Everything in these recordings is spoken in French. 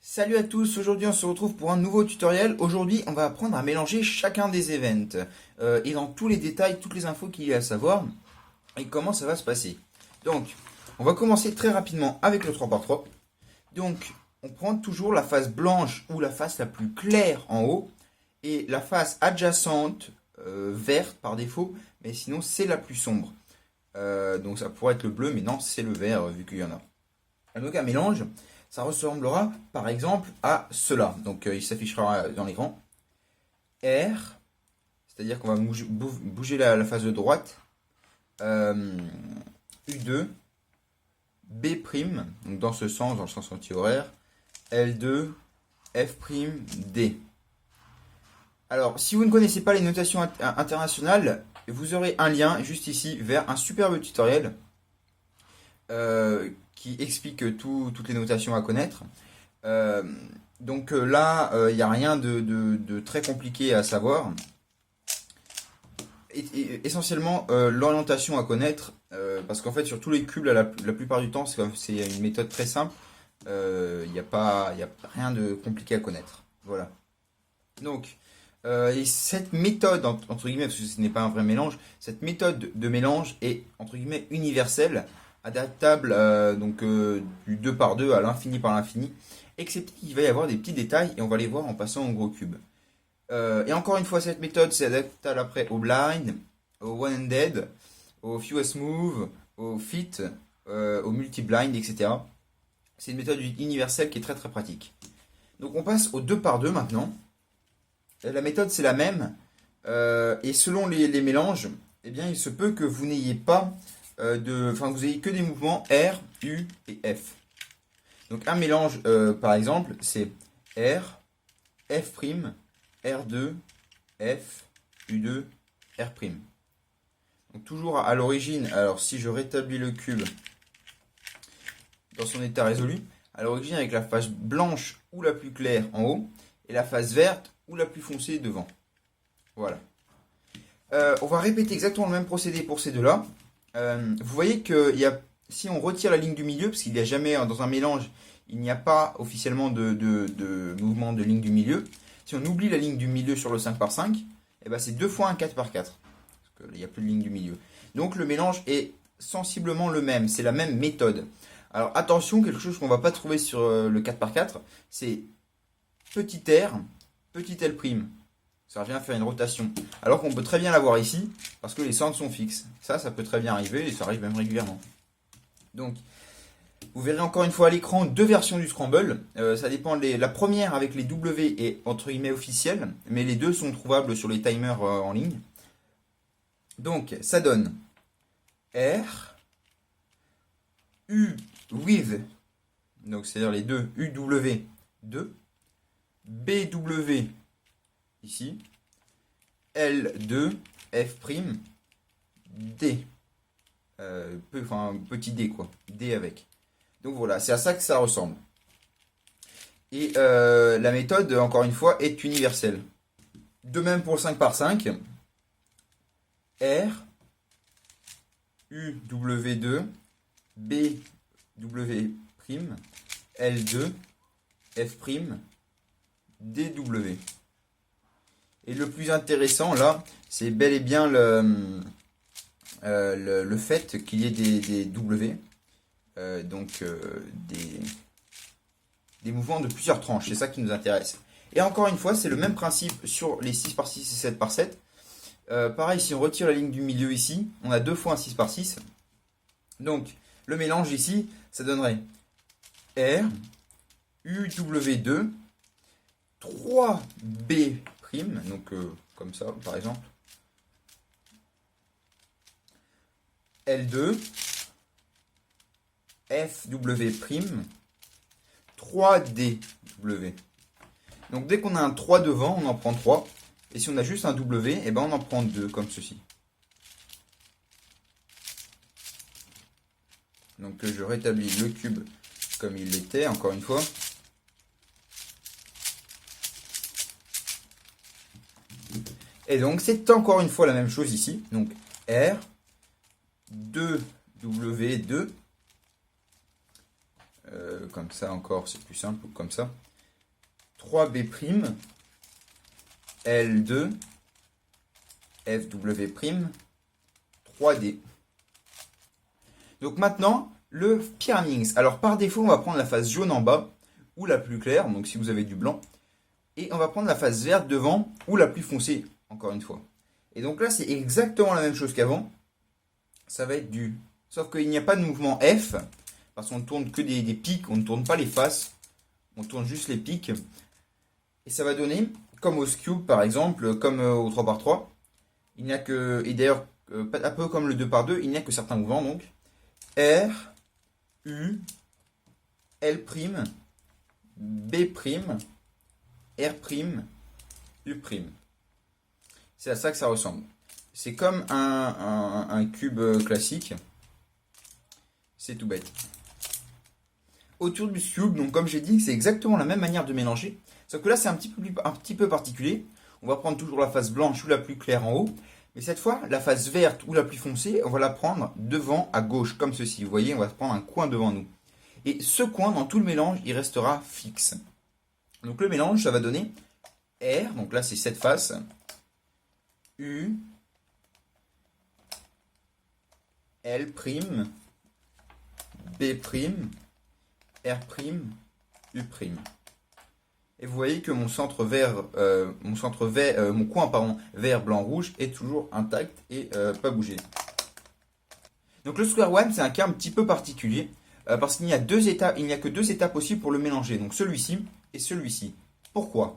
Salut à tous, aujourd'hui on se retrouve pour un nouveau tutoriel. Aujourd'hui on va apprendre à mélanger chacun des events et dans tous les détails, toutes les infos qu'il y a à savoir et comment ça va se passer. Donc on va commencer très rapidement avec le 3x3. Donc on prend toujours la face blanche ou la face la plus claire en haut et la face adjacente verte par défaut, mais sinon c'est la plus sombre. Donc ça pourrait être le bleu, mais non, c'est le vert vu qu'il y en a. Et donc un mélange, ça ressemblera par exemple à cela. Donc il s'affichera dans l'écran. R, c'est-à-dire qu'on va bouger la face de droite. U2, B', donc dans ce sens, dans le sens anti-horaire. L2, F', D. Alors, si vous ne connaissez pas les notations internationales, vous aurez un lien juste ici vers un superbe tutoriel qui explique toutes les notations à connaître. Donc là, il n'y a rien de très compliqué à savoir. Essentiellement, l'orientation à connaître, parce qu'en fait, sur tous les cubes, la plupart du temps, c'est une méthode très simple. Il n'y a rien de compliqué à connaître. Voilà. Donc, et cette méthode, entre guillemets, parce que ce n'est pas un vrai mélange, cette méthode de mélange est, entre guillemets, universelle, adaptable du 2 par 2 à l'infini par l'infini, excepté qu'il va y avoir des petits détails, et on va les voir en passant au gros cube. Et encore une fois, cette méthode, c'est adaptable après au blind, au one-handed, au fewest move, au fit, au multi-blind, etc. C'est une méthode universelle qui est très très pratique. Donc on passe au 2 par 2 maintenant. La méthode c'est la même, et selon les mélanges, eh bien il se peut que vous n'ayez pas vous ayez que des mouvements R, U et F. Donc un mélange, par exemple, c'est R, F', R2, F, U2, R'. Donc toujours à l'origine, alors si je rétablis le cube dans son état résolu, à l'origine avec la face blanche ou la plus claire en haut, et la face verte ou la plus foncée devant. Voilà. On va répéter exactement le même procédé pour ces deux-là. Vous voyez que si on retire la ligne du milieu, parce qu'il n'y a jamais dans un mélange, il n'y a pas officiellement de mouvement de ligne du milieu. Si on oublie la ligne du milieu sur le 5 par 5, eh ben c'est 2 fois un 4 par 4. Parce qu'il n'y a plus de ligne du milieu. Donc le mélange est sensiblement le même, c'est la même méthode. Alors attention, quelque chose qu'on ne va pas trouver sur le 4 par 4, c'est petit r, petit l'. Ça revient à faire une rotation. Alors qu'on peut très bien l'avoir ici, parce que les centres sont fixes. Ça peut très bien arriver, et ça arrive même régulièrement. Donc, vous verrez encore une fois à l'écran deux versions du scramble. Ça dépend, la première avec les W est entre guillemets officielle, mais les deux sont trouvables sur les timers en ligne. Donc, ça donne R, U with, donc c'est-à-dire les deux UW 2, BW ici, L2, F', D. Petit D quoi, D avec. Donc voilà, c'est à ça que ça ressemble. Et la méthode, encore une fois, est universelle. De même pour le 5 par 5, R, UW2, BW', L2, F', DW. Et le plus intéressant là, c'est bel et bien le fait qu'il y ait des W, des mouvements de plusieurs tranches, c'est ça qui nous intéresse. Et encore une fois, c'est le même principe sur les 6 par 6 et 7 par 7. Pareil, si on retire la ligne du milieu ici, on a 2 fois un 6 par 6. Donc, le mélange ici, ça donnerait R, UW2, 3B', donc comme ça par exemple, L2, FW', 3DW. Donc dès qu'on a un 3 devant, on en prend 3. Et si on a juste un W, eh ben on en prend 2, comme ceci. Donc je rétablis le cube comme il l'était, encore une fois. Et donc c'est encore une fois la même chose ici. Donc R, 2W2, comme ça encore, c'est plus simple, comme ça. 3B', L2, FW', 3D. Donc maintenant, le Pyraminx. Alors par défaut, on va prendre la face jaune en bas, ou la plus claire, donc si vous avez du blanc. Et on va prendre la face verte devant, ou la plus foncée, encore une fois. Et donc là, c'est exactement la même chose qu'avant. Ça va être du... Sauf qu'il n'y a pas de mouvement F, parce qu'on ne tourne que des pics, on ne tourne pas les faces, on tourne juste les pics. Et ça va donner, comme au Cube par exemple, comme au 3x3, il n'y a que... Et d'ailleurs, un peu comme le 2x2, il n'y a que certains mouvements, donc. R, U, L', B', R', U'. C'est à ça que ça ressemble. C'est comme un cube classique. C'est tout bête. Autour du cube, donc comme j'ai dit, c'est exactement la même manière de mélanger. Sauf que là, c'est un petit peu particulier. On va prendre toujours la face blanche ou la plus claire en haut. Mais cette fois, la face verte ou la plus foncée, on va la prendre devant à gauche, comme ceci. Vous voyez, on va prendre un coin devant nous. Et ce coin, dans tout le mélange, il restera fixe. Donc le mélange, ça va donner R, donc là c'est cette face, U, L', B', R', U'. Et vous voyez que mon centre vert, mon coin vert, blanc, rouge est toujours intact et pas bougé. Donc le square one, c'est un cas un petit peu particulier parce qu'il n'y a que deux étapes possibles pour le mélanger. Donc celui-ci et celui-ci. Pourquoi?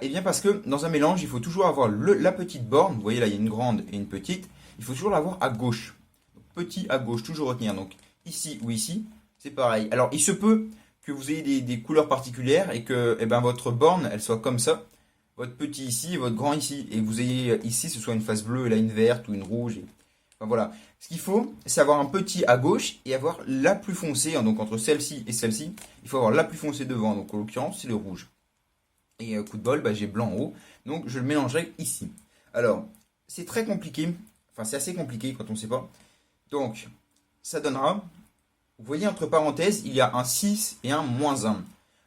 Eh bien parce que dans un mélange, il faut toujours avoir la petite borne. Vous voyez là, il y a une grande et une petite. Il faut toujours l'avoir à gauche. Donc, petit à gauche, toujours retenir. Donc ici ou ici, c'est pareil. Alors il se peut que vous ayez des couleurs particulières et que votre borne, elle soit comme ça. Votre petit ici et votre grand ici. Et vous ayez ici, ce soit une face bleue et là une verte ou une rouge. Enfin, voilà. Ce qu'il faut, c'est avoir un petit à gauche et avoir la plus foncée. Donc entre celle-ci et celle-ci, il faut avoir la plus foncée devant. Donc en l'occurrence, c'est le rouge. Et coup de bol, j'ai blanc en haut. Donc je le mélangerai ici. Alors, c'est très compliqué. Enfin, c'est assez compliqué quand on ne sait pas. Donc, ça donnera... Vous voyez, entre parenthèses, il y a un 6 et un -1.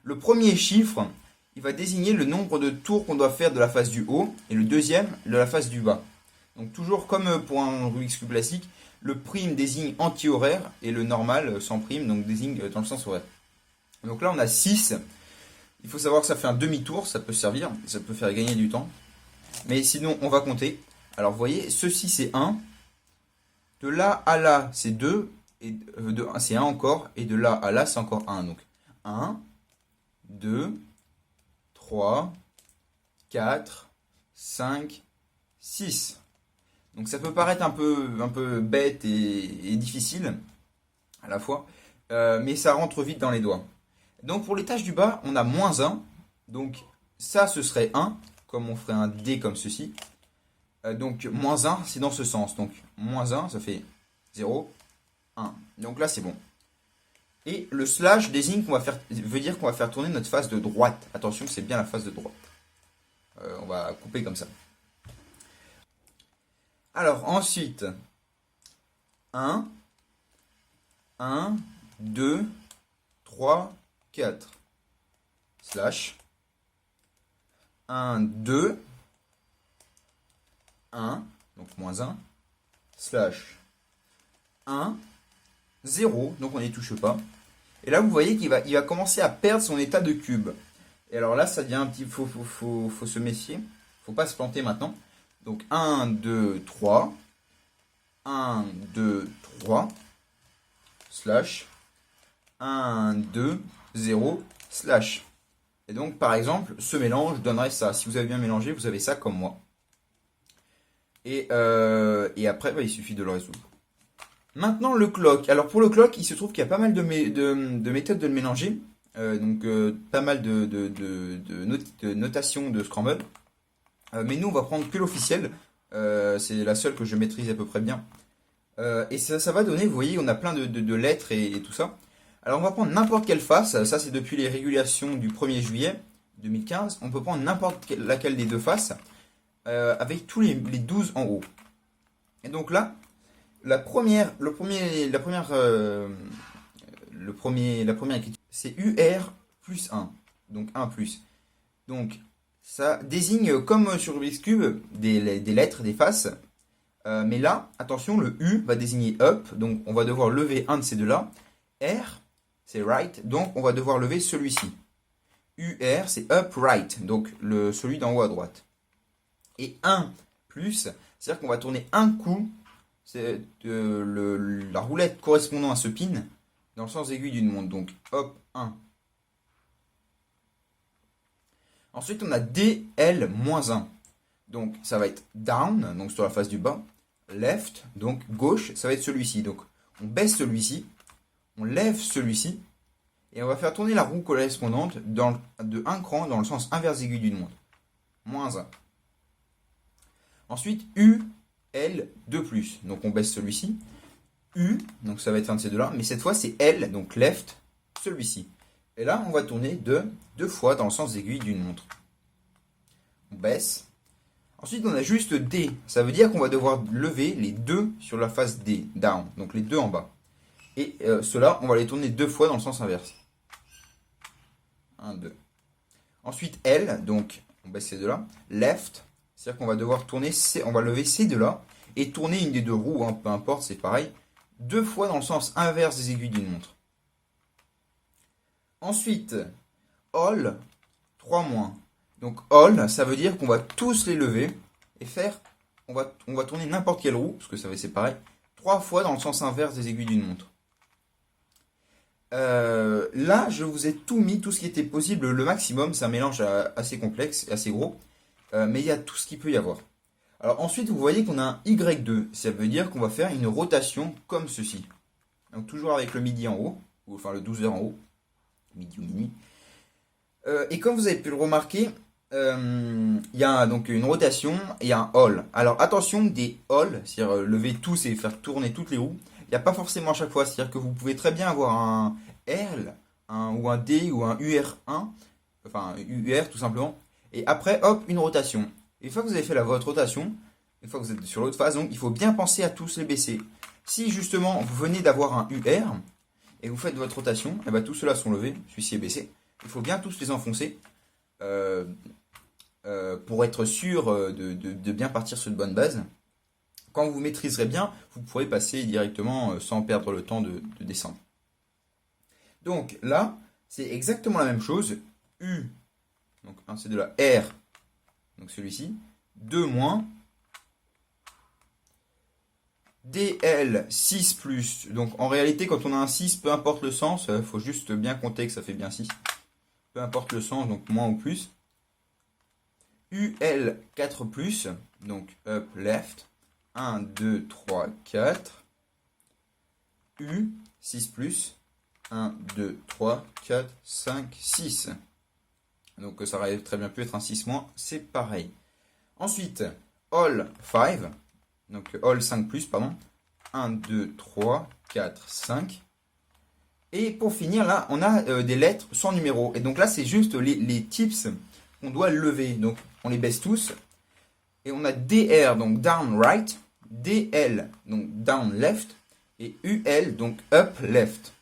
Le premier chiffre, il va désigner le nombre de tours qu'on doit faire de la face du haut. Et le deuxième, de la face du bas. Donc toujours comme pour un Rubik's Cube classique, le prime désigne anti-horaire et le normal sans prime, donc désigne dans le sens horaire. Donc là, on a 6. Il faut savoir que ça fait un demi-tour, ça peut servir, ça peut faire gagner du temps. Mais sinon, on va compter. Alors, vous voyez, ceci c'est 1. De là à là, c'est 2. Et c'est 1 encore. Et de là à là, c'est encore 1. Donc, 1, 2, 3, 4, 5, 6. Donc, ça peut paraître un peu bête et difficile à la fois. Mais ça rentre vite dans les doigts. Donc pour les tâches du bas, on a -1. Donc ça, ce serait 1, comme on ferait un D comme ceci. Donc -1, c'est dans ce sens. Donc -1, ça fait 0, 1. Donc là, c'est bon. Et le slash désigne veut dire qu'on va faire tourner notre face de droite. Attention, c'est bien la face de droite. On va couper comme ça. Alors ensuite, 1, 1, 2, 3, 4, slash, 1, 2, 1, donc -1, slash, 1, 0, donc on n'y touche pas. Et là, vous voyez qu'il va commencer à perdre son état de cube. Et alors là, ça devient un petit... faut se méfier. Faut pas se planter maintenant. Donc 1, 2, 3, 1, 2, 3, slash, 1, 2, 0, slash. Et donc, par exemple, ce mélange donnerait ça. Si vous avez bien mélangé, vous avez ça comme moi. Et après, il suffit de le résoudre. Maintenant, le clock. Alors, pour le clock, il se trouve qu'il y a pas mal de méthodes de le mélanger. Pas mal de notations de Scramble. Mais nous, on va prendre que l'officiel. C'est la seule que je maîtrise à peu près bien. Et ça va donner, vous voyez, on a plein de lettres et tout ça. Alors on va prendre n'importe quelle face, ça c'est depuis les régulations du 1er juillet 2015, on peut prendre n'importe laquelle des deux faces avec tous les 12 en haut. Et donc là, la première écriture, c'est UR plus 1, donc 1 plus. Donc, ça désigne, comme sur Rubik's Cube, des lettres, des faces. Mais là, attention, le U va désigner up, donc on va devoir lever un de ces deux-là. R, c'est right, donc on va devoir lever celui-ci. UR, c'est upright, donc celui d'en haut à droite. Et 1 plus, c'est-à-dire qu'on va tourner un coup, c'est la roulette correspondant à ce pin, dans le sens aiguille d'une montre. Donc hop, 1. Ensuite, on a DL-1. Donc ça va être down, donc sur la face du bas. Left, donc gauche, ça va être celui-ci. Donc on baisse celui-ci, on lève celui-ci, et on va faire tourner la roue correspondante de un cran dans le sens inverse aiguille d'une montre. -1. Ensuite, U, L, 2+. Donc on baisse celui-ci. U, donc ça va être un de ces deux-là, mais cette fois c'est L, donc left, celui-ci. Et là, on va tourner deux fois dans le sens aiguille d'une montre. On baisse. Ensuite, on a juste D. Ça veut dire qu'on va devoir lever les deux sur la face D, down, donc les deux en bas. Et ceux-là, on va les tourner deux fois dans le sens inverse. 1, 2. Ensuite, L, donc on baisse ces deux-là. Left, c'est-à-dire qu'on va devoir tourner, on va lever ces deux-là et tourner une des deux roues, hein, peu importe, c'est pareil, deux fois dans le sens inverse des aiguilles d'une montre. Ensuite, all, 3-. Donc all, ça veut dire qu'on va tous les lever et faire, on va tourner n'importe quelle roue, parce que c'est pareil, 3 fois dans le sens inverse des aiguilles d'une montre. Là, je vous ai tout mis, tout ce qui était possible, le maximum. C'est un mélange assez complexe, assez gros, mais il y a tout ce qu'il peut y avoir. Alors ensuite, vous voyez qu'on a un Y2, ça veut dire qu'on va faire une rotation comme ceci. Donc toujours avec le midi en haut, ou enfin le 12h en haut, midi ou minuit. Et comme vous avez pu le remarquer, il y a donc une rotation et un all. Alors attention, des all, c'est-à-dire lever tous et faire tourner toutes les roues, il n'y a pas forcément à chaque fois. C'est-à-dire que vous pouvez très bien avoir un L, ou un D, ou un UR1, enfin UR tout simplement, et après, hop, une rotation. Et une fois que vous avez fait votre rotation, une fois que vous êtes sur l'autre phase, donc il faut bien penser à tous les baisser. Si justement vous venez d'avoir un UR, et vous faites votre rotation, et bien tous ceux-là sont levés, celui-ci est baissé, il faut bien tous les enfoncer, pour être sûr de bien partir sur de bonnes bases. Quand vous maîtriserez bien, vous pourrez passer directement sans perdre le temps de descendre. Donc là, c'est exactement la même chose. U, donc un c'est de la R, donc celui-ci, 2 moins. DL 6+, donc en réalité quand on a un 6, peu importe le sens, il faut juste bien compter que ça fait bien 6. Peu importe le sens, donc moins ou plus. UL 4+, donc up, left. 1, 2, 3, 4. U 6+, 1, 2, 3, 4, 5, 6. Donc ça aurait très bien pu être un 6-, c'est pareil. Ensuite, all 5, donc all 5+, pardon. 1, 2, 3, 4, 5. Et pour finir, là, on a des lettres sans numéro. Et donc là, c'est juste les tips qu'on doit lever. Donc on les baisse tous. Et on a DR, donc down right. DL, donc down left. Et UL, donc up left.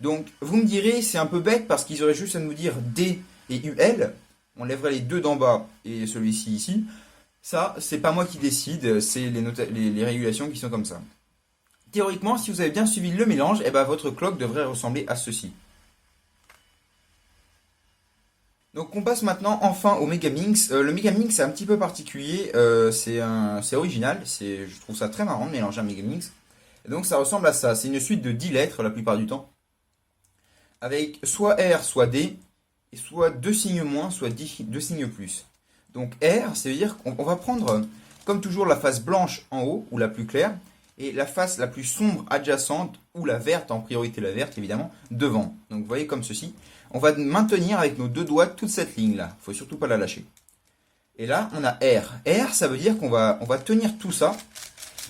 Donc vous me direz, c'est un peu bête parce qu'ils auraient juste à nous dire D et UL. On lèverait les deux d'en bas et celui-ci ici. Ça, c'est pas moi qui décide, c'est les régulations qui sont comme ça. Théoriquement, si vous avez bien suivi le mélange, eh ben, votre clock devrait ressembler à ceci. Donc on passe maintenant enfin au Megaminx. Le Megaminx c'est un petit peu particulier, c'est original, je trouve ça très marrant de mélanger un Megaminx. Et donc ça ressemble à ça, c'est une suite de 10 lettres la plupart du temps, avec soit R, soit D, et soit 2 signes moins, soit 2 signes plus. Donc R, ça veut dire qu'on va prendre, comme toujours, la face blanche en haut, ou la plus claire, et la face la plus sombre adjacente, ou la verte, en priorité la verte évidemment, devant. Donc vous voyez comme ceci. On va maintenir avec nos deux doigts toute cette ligne-là. Il ne faut surtout pas la lâcher. Et là, on a R. R, ça veut dire qu'on va tenir tout ça.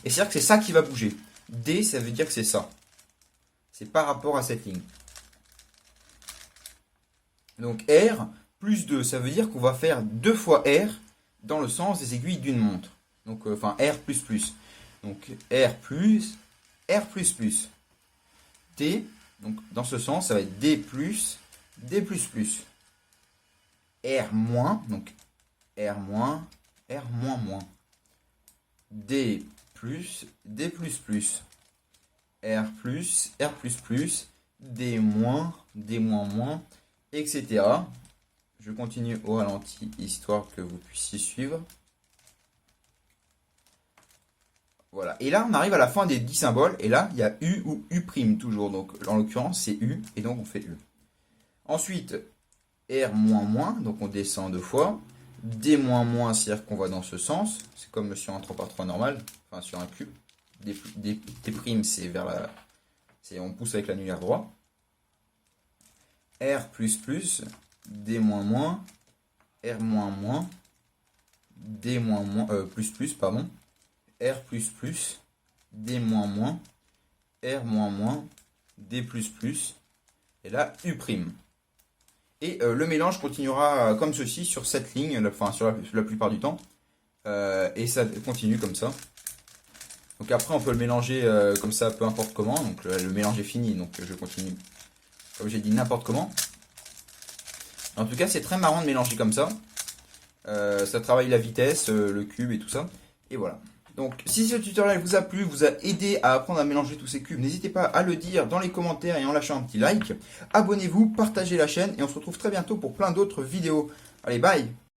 Et c'est-à-dire que c'est ça qui va bouger. D, ça veut dire que c'est ça. C'est par rapport à cette ligne. Donc R plus 2, ça veut dire qu'on va faire 2 fois R dans le sens des aiguilles d'une montre. Donc, enfin, R plus plus. Donc R plus, R plus plus. D, donc dans ce sens, ça va être D plus, D plus plus. R moins, donc R moins, R moins moins. D plus, D plus plus. R plus, R plus plus. D moins, D moins moins, etc. Je continue au ralenti, histoire que vous puissiez suivre. Voilà. Et là, on arrive à la fin des 10 symboles. Et là, il y a U ou U' toujours. Donc, en l'occurrence, c'est U. Et donc, on fait U. Ensuite, R moins moins. Donc, on descend 2 fois. D moins moins, c'est-à-dire qu'on va dans ce sens. C'est comme sur un 3x3 normal. Enfin, sur un cube. D', c'est vers la... On pousse avec l'annulaire droit. R plus plus. D moins moins. R moins moins. D moins moins. Plus plus, pardon. R plus plus, D moins moins, R moins moins, D plus plus, et là U'. Et le mélange continuera comme ceci sur cette ligne, enfin sur la plupart du temps, et ça continue comme ça. Donc après on peut le mélanger comme ça peu importe comment, donc le mélange est fini, donc je continue, comme j'ai dit, n'importe comment. En tout cas c'est très marrant de mélanger comme ça, ça travaille la vitesse, le cube et tout ça, et voilà. Donc, si ce tutoriel vous a plu, vous a aidé à apprendre à mélanger tous ces cubes, n'hésitez pas à le dire dans les commentaires et en lâchant un petit like. Abonnez-vous, partagez la chaîne et on se retrouve très bientôt pour plein d'autres vidéos. Allez, bye!